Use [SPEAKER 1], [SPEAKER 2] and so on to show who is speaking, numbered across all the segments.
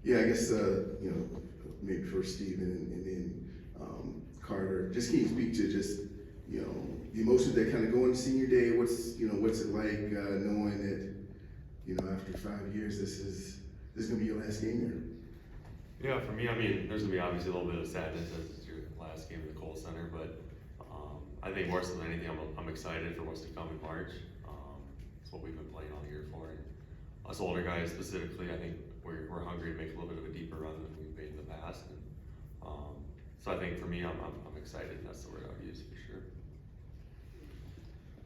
[SPEAKER 1] Yeah, I guess, maybe first Steven and then Carter, just can you speak to just, the emotions that kind of go into senior day? What's it like knowing that, after 5 years, this is gonna be your last game here?
[SPEAKER 2] Yeah, for me, I mean, there's gonna be obviously a little bit of sadness as it's your last game at the Cole Center, but I think more so than anything, I'm excited for what's to come in March. It's what we've been playing all year for, and us older guys specifically, I think we're hungry to make a little bit of a deeper run than we've made in the past, and so I think for me, I'm excited. That's the word I would use for sure.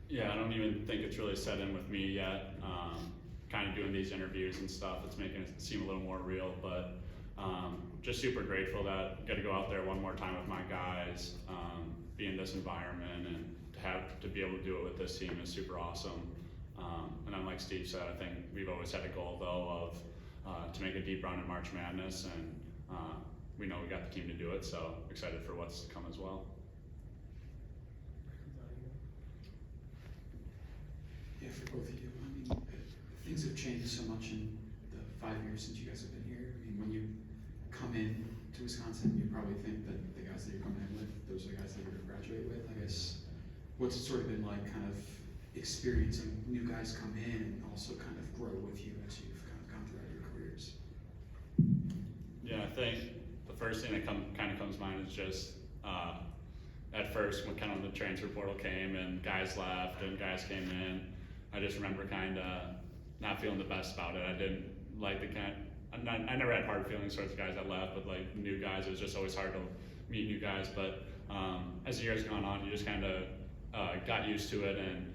[SPEAKER 3] Yeah, I don't even think it's really set in with me yet. Kind of doing these interviews and stuff, it's making it seem a little more real, but just super grateful that I got to go out there one more time with my guys, be in this environment, and to be able to do it with this team is super awesome. And then like Steve said, I think we've always had a goal though of to make a deep run in March Madness, and we know we got the team to do it, so excited for what's to come as well.
[SPEAKER 4] Yeah, for both of you, I mean, things have changed so much in the 5 years since you guys have been here. I mean, when you come in to Wisconsin, you probably think that the guys that you're coming in with, those are the guys that you're going to graduate with. I guess, what's it sort of been like kind of experiencing new guys come in and also kind of grow with you as you've kind of gone throughout your careers?
[SPEAKER 3] Yeah, I think the first thing that kind of comes to mind is just at first when kind of the transfer portal came and guys left and guys came in, I just remember kind of not feeling the best about it. I didn't like I never had hard feelings towards the guys that left, but like new guys, it was just always hard to meet new guys. But as the years gone on, you just kind of got used to it, and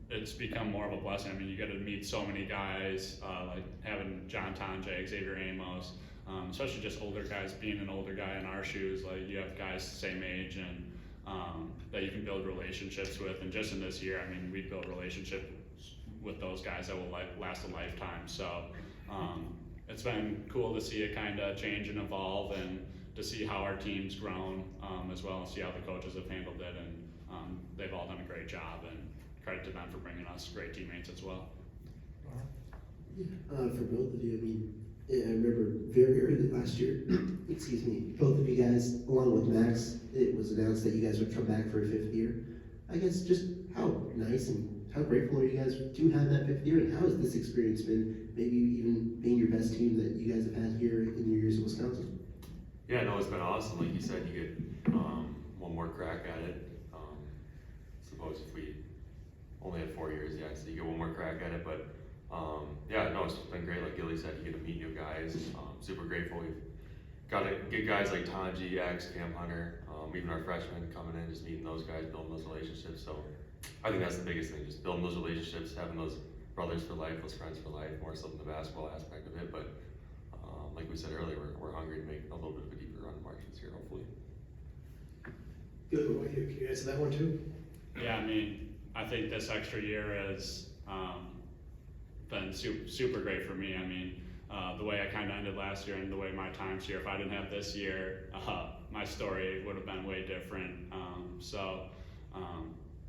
[SPEAKER 3] it's become more of a blessing. I mean, you get to meet so many guys, like having John Tonje, Xavier Amos, especially just older guys. Being an older guy in our shoes, like you have guys the same age and that you can build relationships with. And just in this year, I mean, we built relationships with those guys that will last a lifetime. So it's been cool to see it kind of change and evolve, and to see how our team's grown as well, and see how the coaches have handled it. And they've all done a great job, and credit to them for bringing us great teammates as well.
[SPEAKER 5] For both of you, I mean, I remember very early last year, excuse me, both of you guys, along with Max, it was announced that you guys would come back for a 5th year. I guess just how nice and how grateful are you guys to have that 5th year, and how has this experience been, maybe even being your best team that you guys have had here in your years in Wisconsin?
[SPEAKER 2] Yeah, no, it's been awesome. Like you said, you get one more crack at it. Suppose if we only had 4 years, yeah, so you get one more crack at it. But yeah, no, it's been great. Like Gilly said, you get to meet new guys. Super grateful. We've got to get guys like Tanji, X, Cam Hunter, even our freshmen coming in, just meeting those guys, building those relationships. So I think that's the biggest thing, just building those relationships, having those brothers for life, those friends for life, more so than the basketball aspect of it. But like we said earlier, we're hungry to make a little bit of a deeper run in March this year, hopefully.
[SPEAKER 6] Good, well, can you answer that one too?
[SPEAKER 3] Yeah, I mean, I think this extra year has been super great for me. I mean, the way I kind of ended last year and the way my time's here, if I didn't have this year, my story would have been way different. So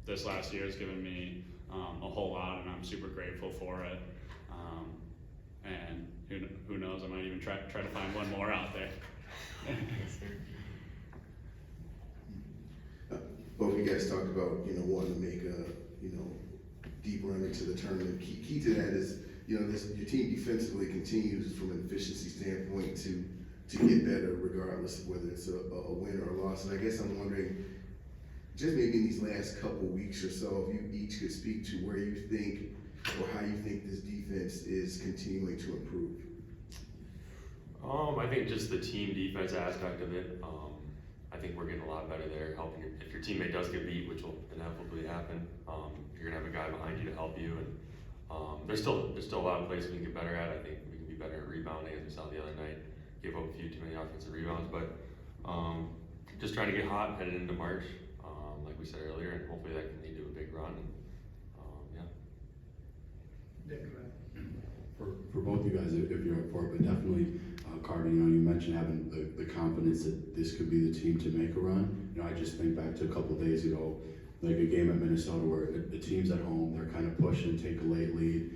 [SPEAKER 3] this last year has given me a whole lot, and I'm super grateful for it. And who knows, I might even try to find one more out there.
[SPEAKER 1] Both of you guys talked about, wanting to make a, deep run into the tournament. Key to that is, your team defensively continues from an efficiency standpoint to get better regardless of whether it's a win or a loss. And I guess I'm wondering, just maybe in these last couple weeks or so, if you each could speak to where you think or how you think this defense is continuing to improve.
[SPEAKER 2] I think just the team defense aspect of it. I think we're getting a lot better there, helping if your teammate does get beat, which will inevitably happen. You're gonna have a guy behind you to help you, and there's still a lot of places we can get better at. I think we can be better at rebounding, as we saw the other night. Gave up a few too many offensive rebounds, but just trying to get hot headed into March, like we said earlier, and hopefully that can lead to a big run. And, yeah.
[SPEAKER 6] Nick, go ahead.
[SPEAKER 7] For both you guys, if you're up for it, but definitely, Carter, you mentioned having the confidence that this could be the team to make a run. I just think back to a couple of days ago, like a game at Minnesota where the team's at home, they're kind of pushing, take a late lead.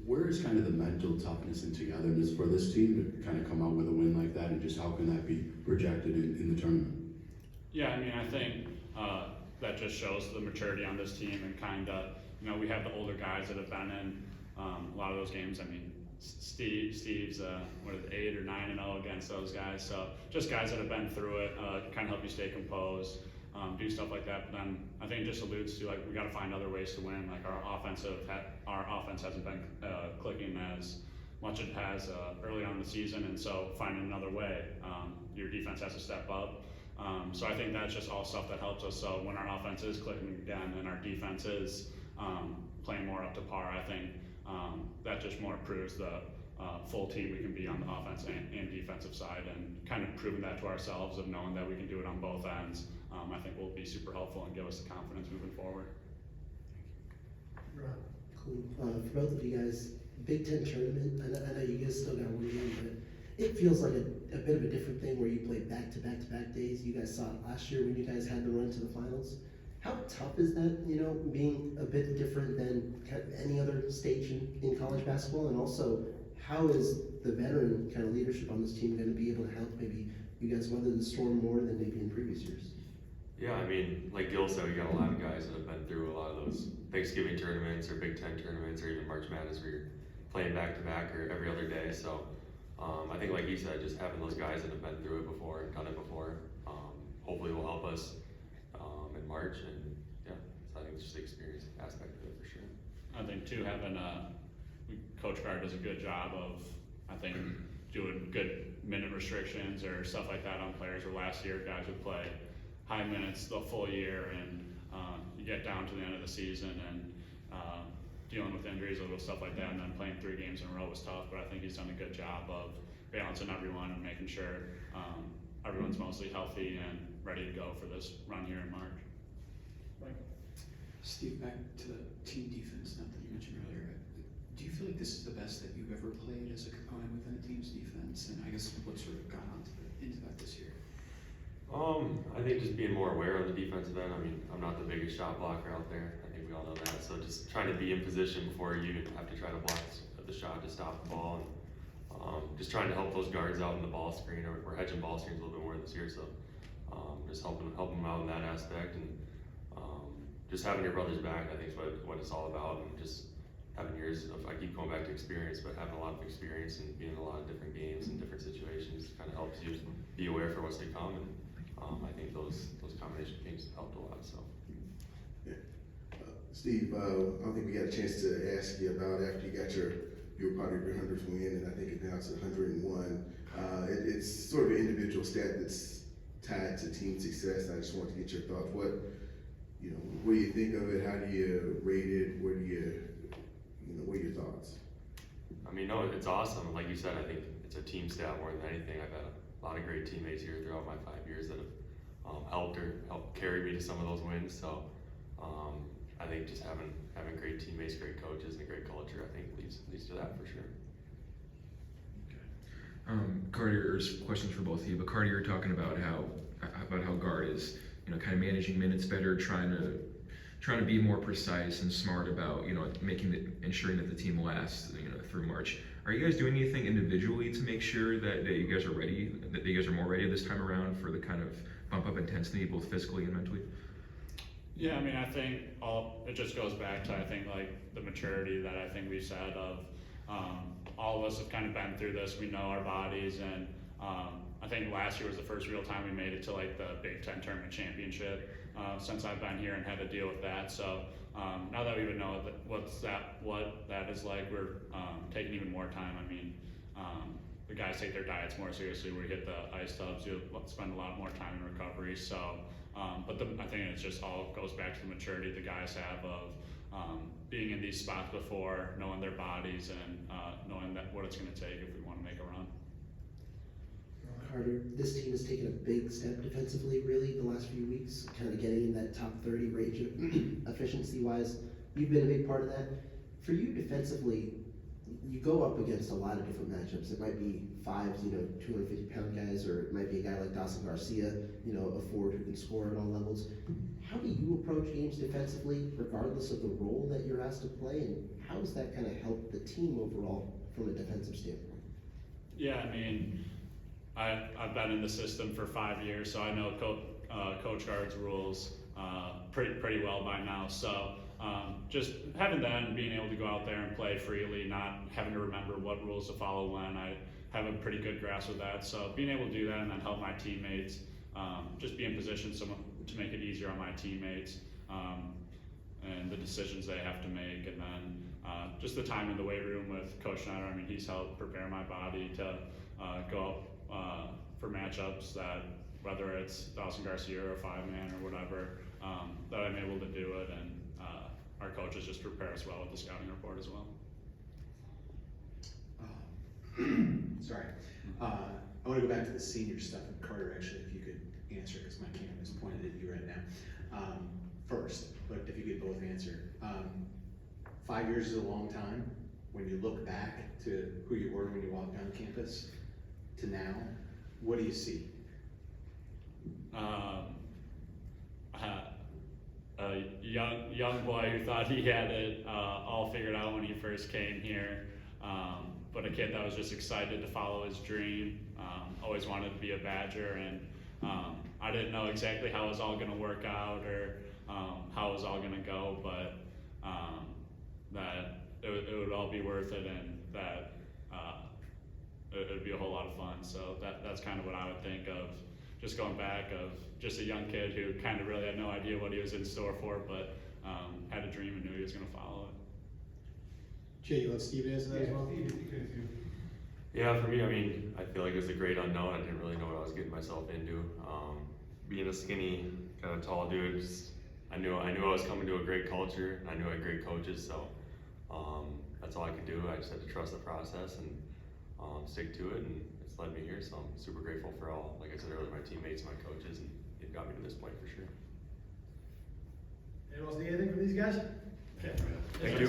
[SPEAKER 7] where is kind of the mental toughness and togetherness for this team to kind of come out with a win like that, and just how can that be projected in the tournament?
[SPEAKER 3] Yeah, I mean, I think that just shows the maturity on this team and kind of, you know, we have the older guys that have been in a lot of those games. I mean, Steve's 8 or 9-0 against those guys. So just guys that have been through it, kind of help you stay composed, do stuff like that. But then I think it just alludes to, like, we got to find other ways to win. Like our offense hasn't been clicking as much as it has early on in the season, and so finding another way. Your defense has to step up. So I think that's just all stuff that helps us. So when our offense is clicking again and our defense is playing more up to par, I think that just more proves the full team we can be on the offense and defensive side, and kind of proving that to ourselves of knowing that we can do it on both ends. I think will be super helpful and give us the confidence moving forward.
[SPEAKER 5] Cool. For both of you guys, Big Ten tournament, I know you guys still got one game, but it feels like a bit of a different thing where you play back-to-back-to-back days. You guys saw it last year when you guys had the run to the finals. How tough is that, you know, being a bit different than kind of any other stage in college basketball? And also, how is the veteran kind of leadership on this team going to be able to help maybe you guys weather the storm more than maybe in previous years?
[SPEAKER 2] Yeah, I mean, like Gil said, we got a lot of guys that have been through a lot of those Thanksgiving tournaments or Big Ten tournaments or even March Madness where you're playing back-to-back or every other day. So I think, like he said, just having those guys that have been through it before and done it before, hopefully will help us in March. And yeah, so I think it's just the experience aspect of it for sure.
[SPEAKER 3] I think too, having Coach Carr does a good job of, I think, doing good minute restrictions or stuff like that on players. Where last year guys would play high minutes the full year, and you get down to the end of the season and dealing with injuries, a little stuff like that, and then playing 3 games in a row was tough. But I think he's done a good job of balancing everyone and making sure everyone's mostly healthy and ready to go for this run here in March.
[SPEAKER 4] Steve, back to the team defense, not that you mentioned earlier, do you feel like this is the best that you've ever played as a component within a team's defense? And I guess what sort of got into that this year?
[SPEAKER 2] I think just being more aware of the defensive end. I mean, I'm not the biggest shot blocker out there. I think we all know that. So just trying to be in position before you have to try to block the shot to stop the ball, and just trying to help those guards out in the ball screen. Or we're hedging ball screens a little bit more this year, so just helping them out in that aspect, and just having your brothers back. I think is what it's all about, and just having years of, I keep going back to experience, but having a lot of experience and being in a lot of different games and different situations kind of helps you be aware for what's to come. And I think those combination games helped a lot. So,
[SPEAKER 1] Yeah. Steve, I don't think we got a chance to ask you about after you got your part of your 100th win, and I think it now it's 101. It's sort of an individual stat that's tied to team success. I just want to get your thoughts. What do you think of it? How do you rate it? What are your thoughts?
[SPEAKER 2] I mean, no, it's awesome. Like you said, I think it's a team stat more than anything. I've had a lot of great teammates here throughout my 5 years that have helped carry me to some of those wins. So I think just having great teammates, great coaches, and a great culture, I think leads to that for sure.
[SPEAKER 8] Carter, questions for both of you, but Carter, you're talking about how guard is, kind of managing minutes better, trying to be more precise and smart about, ensuring that the team lasts, through March. Are you guys doing anything individually to make sure that you guys are ready, that you guys are more ready this time around for the kind of bump up intensity, both physically and mentally?
[SPEAKER 3] Yeah, I mean, I think it just goes back to, I think, like the maturity that I think we said of all of us have kind of been through this. We know our bodies, and I think last year was the first real time we made it to like the Big Ten tournament championship since I've been here and had to deal with that. So now that we would know what that is like, we're taking even more time. I mean, the guys take their diets more seriously. We hit the ice tubs, you spend a lot more time in recovery. So, but I think it just all goes back to the maturity the guys have of being in these spots before, knowing their bodies, and knowing that what it's going to take if we want to make a run.
[SPEAKER 5] Carter, this team has taken a big step defensively, really, the last few weeks, kind of getting in that top 30 range of efficiency-wise. You've been a big part of that. For you defensively, you go up against a lot of different matchups. It might be 250-pound guys, or it might be a guy like Dawson Garcia, a forward who can score at all levels. How do you approach games defensively, regardless of the role that you're asked to play, and how does that kind of help the team overall from a defensive standpoint?
[SPEAKER 3] Yeah, I mean, I've been in the system for 5 years, so I know Coach Guard's rules pretty well by now. So just having that and being able to go out there and play freely, not having to remember what rules to follow when, I have a pretty good grasp of that. So being able to do that and then help my teammates, just be in position to make it easier on my teammates, and the decisions they have to make, and then just the time in the weight room with Coach Schneider. I mean, he's helped prepare my body to go up for matchups that, whether it's Dawson Garcia or a 5-man or whatever, that I'm able to do it, and our coaches just prepare us well with the scouting report as well.
[SPEAKER 6] Sorry. I want to go back to the senior stuff, and Carter, actually, if you could answer, because my camera is pointed at you right now. First, but if you could both answer. 5 years is a long time. When you look back to who you were when you walked on campus to now, what do you see?
[SPEAKER 3] A young boy who thought he had it all figured out when he first came here, but a kid that was just excited to follow his dream, always wanted to be a Badger, and I didn't know exactly how it was all going to work out, or how it was all going to go, but that it would all be worth it, and that it would be a whole lot of fun. So that's kind of what I would think of, just going back, of just a young kid who kind of really had no idea what he was in store for, but had a dream and knew he was going to follow it.
[SPEAKER 6] Jay, you let Steve answer that as well?
[SPEAKER 2] Yeah, for me, I mean, I feel like it was a great unknown. I didn't really know what I was getting myself into. Being a skinny, kind of tall dude, I knew I was coming to a great culture, and I knew I had great coaches, so that's all I could do. I just had to trust the process and stick to it, and it's led me here, so I'm super grateful for all, like I said earlier, my teammates, my coaches, and it got me to this point for sure.
[SPEAKER 6] Anyone else need anything from these guys?
[SPEAKER 2] Thank you.